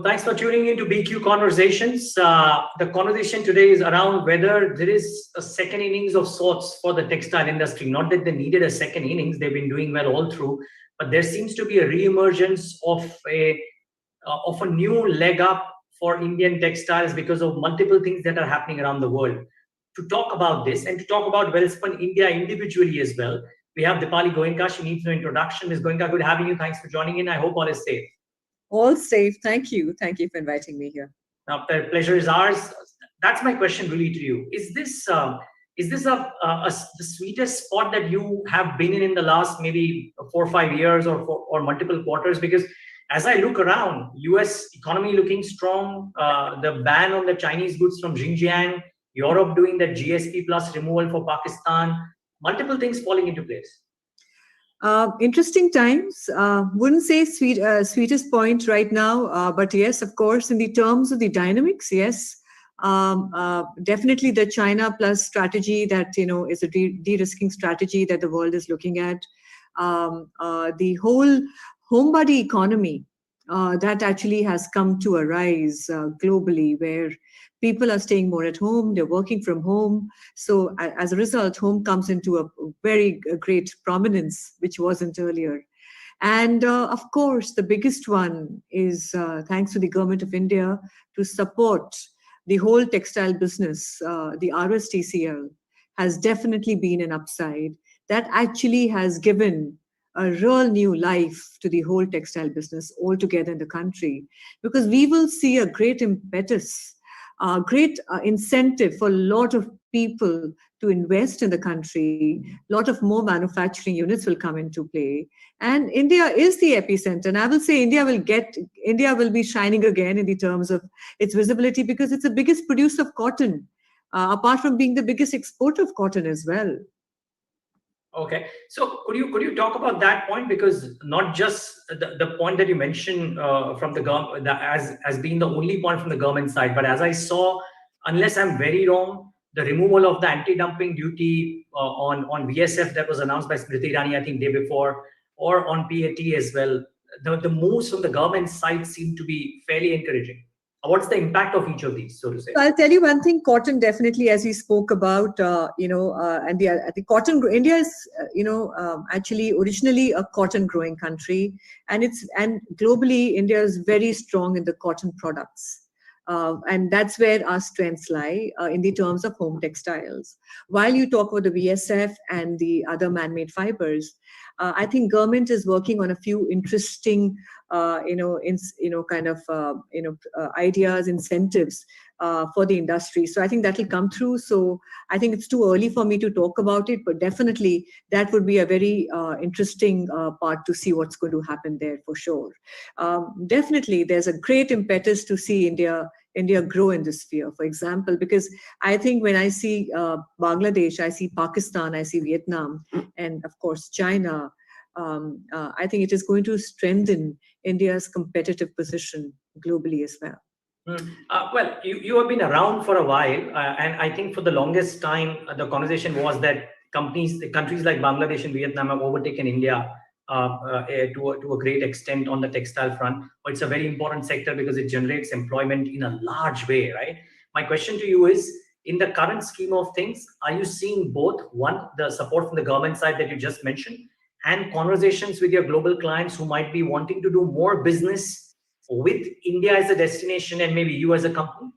Thanks for tuning in to BQ Conversations. The conversation today is around whether there is a second innings of sorts for the textile industry. Not that they needed a second innings, they've been doing well all through, but there seems to be a re-emergence of a new leg up for Indian textiles because of multiple things that are happening around the world. To talk about this and to talk about Welspun India individually as well, we have Dipali Goenka. She needs no introduction. Ms. Goenka, good having you. Thanks for joining in. I hope all is safe. All safe. Thank you. Thank you for inviting me here. Now, the pleasure is ours. That's my question really to you. Is this the sweetest spot that you have been in the last maybe 4 or 5 years or multiple quarters? Because as I look around, US economy looking strong, the ban on the Chinese goods from Xinjiang, Europe doing that GSP plus removal for Pakistan, multiple things falling into place. Interesting times. Wouldn't say sweetest point right now, but yes, of course, in the terms of the dynamics, yes, definitely the China plus strategy that is a de-risking strategy that the world is looking at. The whole homebody economy that actually has come to a rise globally, where people are staying more at home, they're working from home. So as a result, home comes into a very great prominence, which wasn't earlier. And of course, the biggest one is thanks to the government of India to support the whole textile business. The RSTCL has definitely been an upside that actually has given a real new life to the whole textile business altogether in the country, because we will see a great impetus, great incentive for a lot of people to invest in the country. A lot of more manufacturing units will come into play. And India is the epicenter. And I will say India will be shining again in the terms of its visibility, because it's the biggest producer of cotton, apart from being the biggest exporter of cotton as well. Okay, so could you talk about that point, because not just the point that you mentioned from the government as being the only point from the government side, but as I saw, unless I'm very wrong, the removal of the anti-dumping duty on VSF that was announced by Smriti Irani, I think day before, or on PAT as well, the moves from the government side seem to be fairly encouraging. What's the impact of each of these, so to say? I'll tell you one thing. Cotton, definitely, as we spoke about, and the cotton. India is, actually originally a cotton growing country, and globally, India is very strong in the cotton products, and that's where our strengths lie in the terms of home textiles. While you talk about the VSF and the other man-made fibers, I think government is working on a few interesting, ideas, incentives for the industry. So I think that will come through. So I think it's too early for me to talk about it, but definitely that would be a very interesting part to see what's going to happen there for sure. Definitely, there's a great impetus to see India grow in this sphere, for example, because I think when I see Bangladesh, I see Pakistan, I see Vietnam, and of course China, I think it is going to strengthen India's competitive position globally as well. Well, you have been around for a while, and I think for the longest time, the conversation was that countries like Bangladesh and Vietnam have overtaken India to a great extent on the textile front. But it's a very important sector because it generates employment in a large way, right? My question to you is, in the current scheme of things, are you seeing both, one, the support from the government side that you just mentioned, and conversations with your global clients who might be wanting to do more business with India as a destination and maybe you as a company?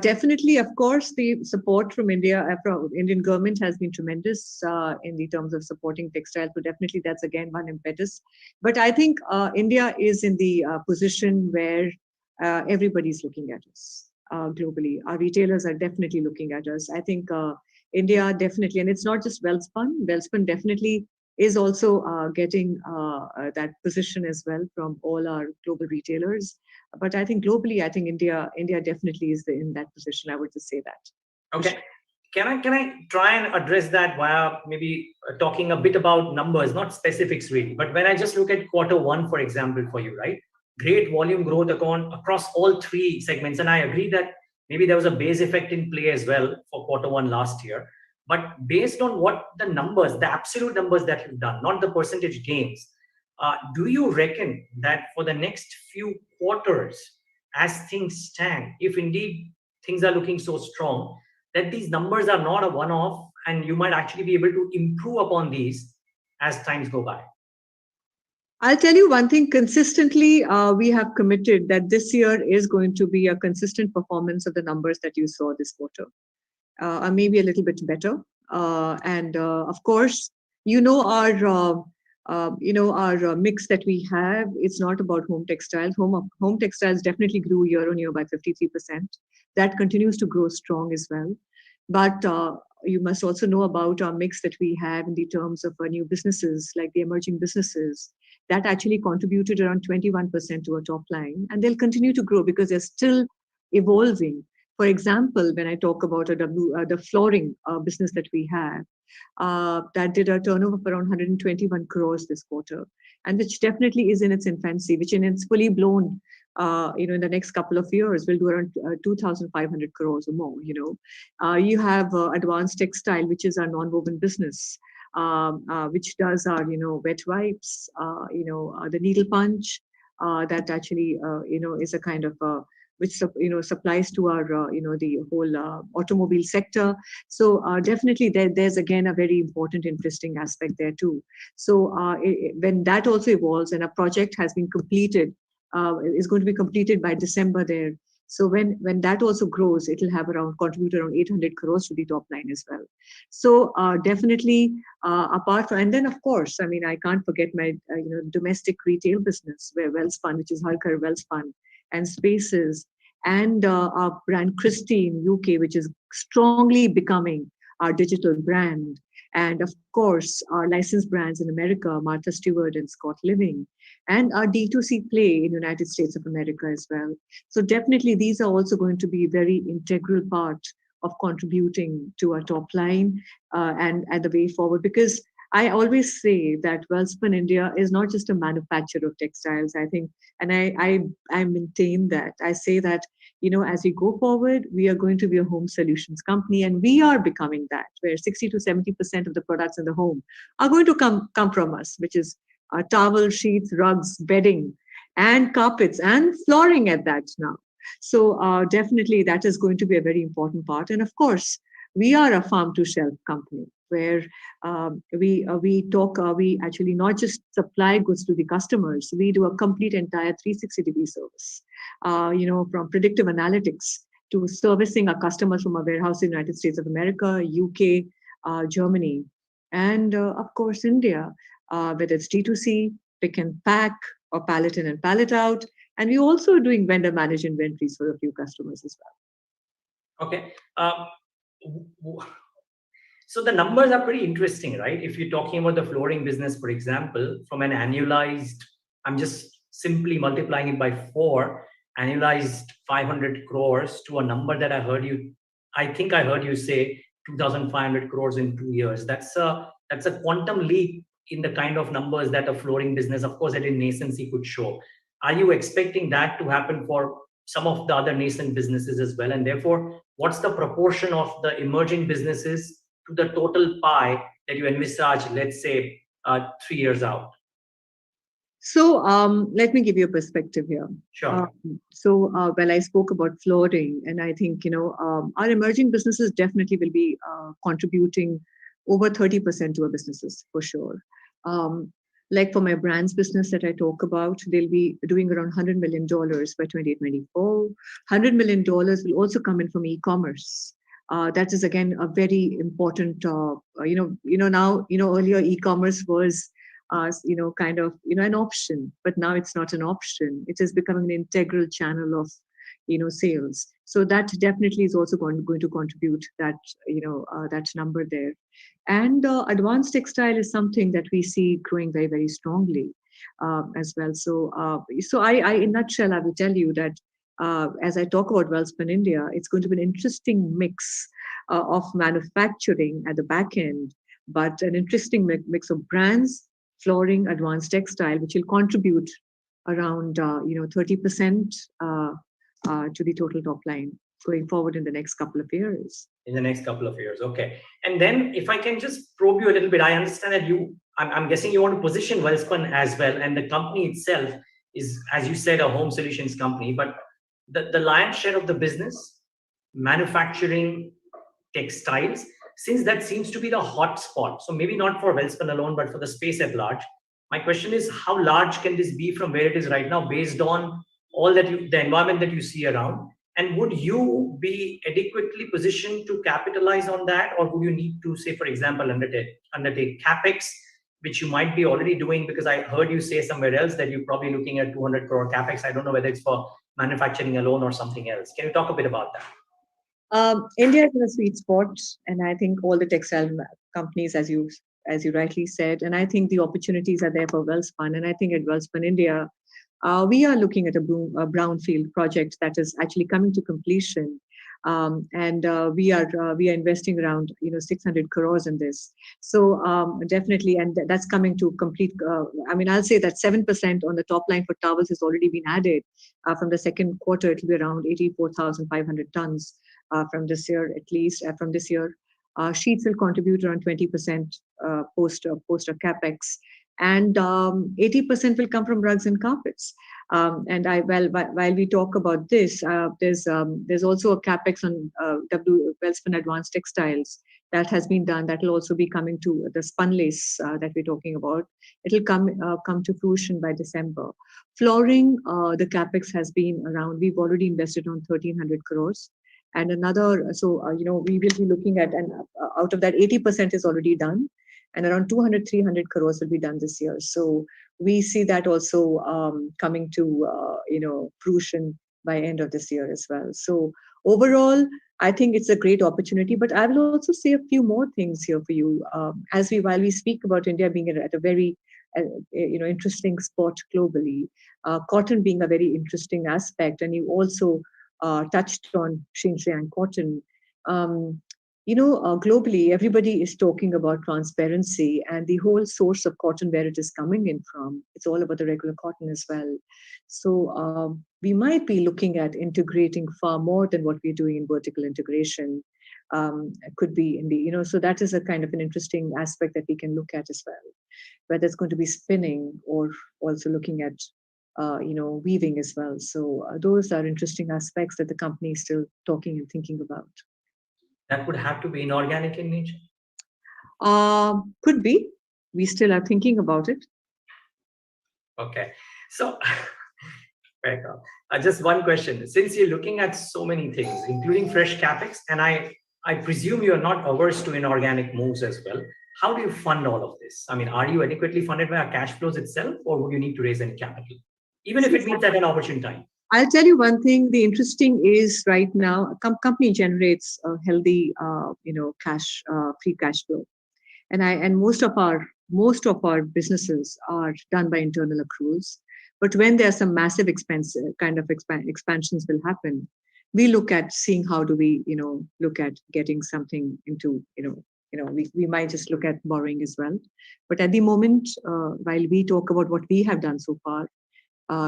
Definitely, of course, the support from from Indian government has been tremendous in the terms of supporting textiles. So definitely, that's again one impetus. But I think India is in the position where everybody's looking at us globally. Our retailers are definitely looking at us. I think India definitely, and it's not just Welspun. Welspun definitely is also getting that position as well from all our global retailers. But I think globally, I think India definitely is in that position. I would just say that. Okay. Can I try and address that via maybe talking a bit about numbers, not specifics really, but when I just look at Q1, for example, for you, right? Great volume growth across all three segments. And I agree that maybe there was a base effect in play as well for Q1 last year. But based on what the numbers, the absolute numbers that you've done, not the percentage gains, Do you reckon that for the next few quarters, as things stand, if indeed things are looking so strong, that these numbers are not a one-off and you might actually be able to improve upon these as times go by? I'll tell you one thing consistently, we have committed that this year is going to be a consistent performance of the numbers that you saw this quarter, or maybe a little bit better. And of course, our mix that we have. It's not about home textiles. Home textiles definitely grew year on year by 53%. That continues to grow strong as well. But you must also know about our mix that we have in the terms of new businesses, like the emerging businesses. That actually contributed around 21% to our top line, and they'll continue to grow because they're still evolving. For example, when I talk about the flooring business that we have, that did a turnover of around 121 crores this quarter, and which definitely is in its infancy, which in its fully blown, in the next couple of years will do around 2,500 crores or more. You have Advanced Textile, which is our non-woven business, which does our wet wipes, the needle punch, that actually is a kind of which supplies to our the whole automobile sector. So definitely there's again a very important interesting aspect there too. So when that also evolves and a project has been completed, is going to be completed by December there. So when that also grows, it will have contribute around 800 crores to the top line as well. So definitely apart from, and then of course, I mean, I can't forget my domestic retail business where Welspun, which is Halkar Welspun, and Spaces, and our brand Christie in UK, which is strongly becoming our digital brand. And of course, our licensed brands in America, Martha Stewart and Scott Living, and our D2C play in the United States of America as well. So definitely these are also going to be very integral part of contributing to our top line and the way forward. Because I always say that Welspun India is not just a manufacturer of textiles, I think, and I maintain that. I say that, as we go forward, we are going to be a home solutions company, and we are becoming that, where 60 to 70% of the products in the home are going to come from us, which is towel, sheets, rugs, bedding, and carpets, and flooring at that now. So definitely that is going to be a very important part. And of course, we are a farm to shelf company where we actually not just supply goods to the customers, we do a complete entire 360-degree service, from predictive analytics to servicing our customers from a warehouse in the United States of America, UK, Germany, and of course, India, whether it's D2C, pick and pack, or pallet in and pallet out. And we're also doing vendor managed inventories for a few customers as well. Okay. So the numbers are pretty interesting, right? If you're talking about the flooring business, for example, from an annualized, I'm just simply multiplying it by 4, annualized 500 crores to a number that I think I heard you say 2,500 crores in 2 years. That's a quantum leap in the kind of numbers that a flooring business, of course, at in nascency could show. Are you expecting that to happen for some of the other nascent businesses as well? And therefore, what's the proportion of the emerging businesses to the total pie that you envisage, let's say, 3 years out? So let me give you a perspective here. Sure. When I spoke about flooring, and I think, our emerging businesses definitely will be contributing over 30% to our businesses for sure. Like for my brands business that I talk about, they'll be doing around $100 million by 2024. $100 million will also come in from e-commerce. That is again a very important, earlier e-commerce was, kind of, an option, but now it's not an option. It is becoming an integral channel of, sales. So that definitely is also going to contribute that, that number there. And advanced textile is something that we see growing very, very strongly as well. So I, in a nutshell, I will tell you that as I talk about Welspun India, it's going to be an interesting mix of manufacturing at the back end, but an interesting mix of brands, flooring, advanced textile, which will contribute around 30% to the total top line going forward in the next couple of years. In the next couple of years, okay. And then if I can just probe you a little bit, I understand that I'm guessing you want to position Welspun as well, and the company itself is, as you said, a home solutions company, but the lion's share of the business, manufacturing textiles, since that seems to be the hot spot. So maybe not for Welspun alone, but for the space at large. My question is, how large can this be from where it is right now, based on all that the environment that you see around? And would you be adequately positioned to capitalize on that, or would you need to, say, for example, undertake CAPEX, which you might be already doing? Because I heard you say somewhere else that you're probably looking at 200 crore CAPEX. I don't know whether it's for manufacturing alone or something else. Can you talk a bit about that? India is in a sweet spot, and I think all the textile companies, as you rightly said, and I think the opportunities are there for Welspun. And I think at Welspun India, we are looking at a brownfield project that is actually coming to completion, and we are investing around 600 crores in this. So definitely, and that's coming to complete. I'll say that 7% on the top line for towels has already been added. From the second quarter, it will be around 84,500 tons. From this year, at least from this year, sheets will contribute around 20% post a capex, and 80% will come from rugs and carpets. And while we talk about this, there's also a capex on Welspun Advanced Textiles that has been done. That will also be coming to the spun lace that we're talking about. It will come to fruition by December. Flooring, the capex has been around. We've already invested on 1,300 crores. And another, we will be looking at, and out of that, 80% is already done, and around 200-300 crores will be done this year. So we see that also coming to, fruition by end of this year as well. So overall, I think it's a great opportunity. But I will also say a few more things here for you. While we speak about India being at a very, interesting spot globally, cotton being a very interesting aspect, and you also touched on Xinjiang cotton. Globally, everybody is talking about transparency and the whole source of cotton, where it is coming in from. It's all about the regular cotton as well. So we might be looking at integrating far more than what we're doing in vertical integration. Could be in the, so that is a kind of an interesting aspect that we can look at as well, whether it's going to be spinning or also looking at weaving as well. So those are interesting aspects that the company is still talking and thinking about. That would have to be inorganic in nature? Could be. We still are thinking about it. Okay. So, just one question. Since you're looking at so many things, including fresh CAPEX, and I presume you're not averse to inorganic moves as well, how do you fund all of this? Are you adequately funded by our cash flows itself, or would you need to raise any capital? Even if it means at an opportune time. I'll tell you one thing. The interesting is right now, a company generates a healthy, cash, free cash flow, and most of our businesses are done by internal accruals. But when there are some massive expansions will happen, we look at seeing how do we, look at getting something into, we might just look at borrowing as well. But at the moment, while we talk about what we have done so far,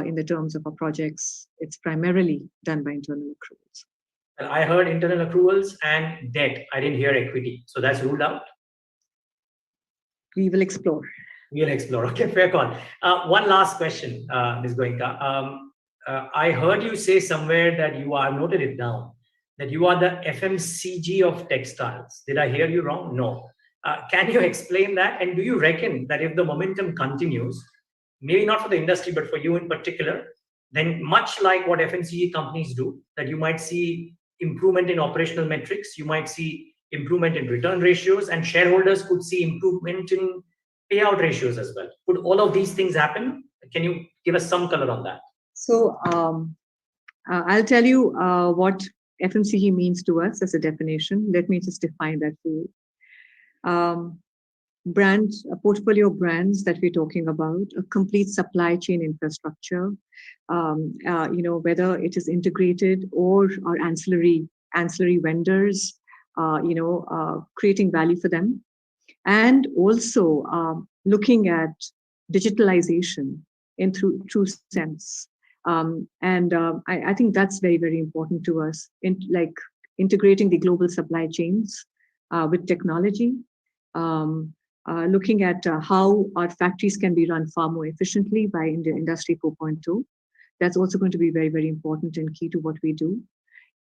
in the terms of our projects, it's primarily done by internal accruals. And I heard internal accruals and debt. I didn't hear equity. So that's ruled out? We will explore. We'll explore. Okay, fair call. One last question, Ms. Goenka. I heard you say somewhere that you are, noted it down, that you are the FMCG of textiles. Did I hear you wrong? No. Can you explain that? And do you reckon that if the momentum continues, maybe not for the industry, but for you in particular, then much like what FMCG companies do, that you might see improvement in operational metrics, you might see improvement in return ratios, and shareholders could see improvement in payout ratios as well. Could all of these things happen? Can you give us some color on that? So I'll tell you what FMCG means to us as a definition. Let me just define that for you. A portfolio of brands that we're talking about, a complete supply chain infrastructure, whether it is integrated or ancillary vendors, creating value for them, and also looking at digitalization in true sense. I think that's very, very important to us, like integrating the global supply chains with technology. looking at how our factories can be run far more efficiently by Industry 4.2. That's also going to be very, very important and key to what we do.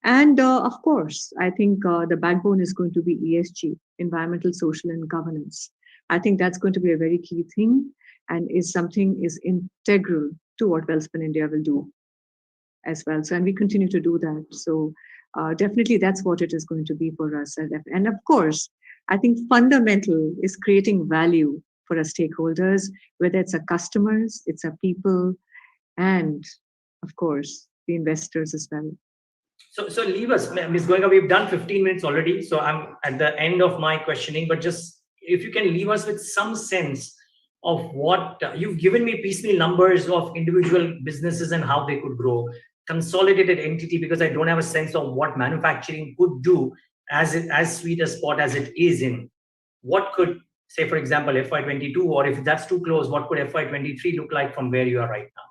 And of course, I think the backbone is going to be ESG, environmental, social, and governance. I think that's going to be a very key thing and is integral to what Welspun India will do as well. So, and we continue to do that. So definitely that's what it is going to be for us. And of course, I think fundamental is creating value for our stakeholders, whether it's our customers, it's our people, and of course, the investors as well. So leave us, Ms. Goenka, we've done 15 minutes already. So I'm at the end of my questioning, but just if you can leave us with some sense of what you've given me piecemeal numbers of individual businesses and how they could grow, consolidated entity, because I don't have a sense of what manufacturing could do as sweet a spot as it is in. What could, say, for example, FY22, or if that's too close, what could FY23 look like from where you are right now?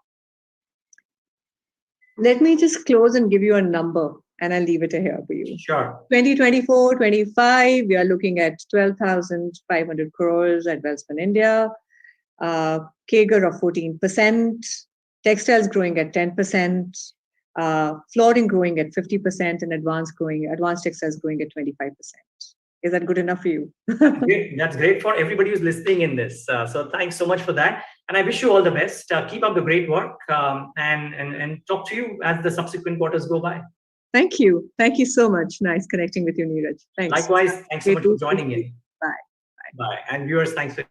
Let me just close and give you a number, and I'll leave it here for you. Sure. 2024-25, we are looking at 12,500 crores at Welspun India, CAGR of 14%, textiles growing at 10%, flooring growing at 50%, and advanced textiles growing at 25%. Is that good enough for you? Great. That's great for everybody who's listening in this. So thanks so much for that. And I wish you all the best. Keep up the great work and talk to you as the subsequent quarters go by. Thank you. Thank you so much. Nice connecting with you, Niraj. Thanks. Likewise. Thanks so much for joining in. Bye. Bye. And viewers, thanks for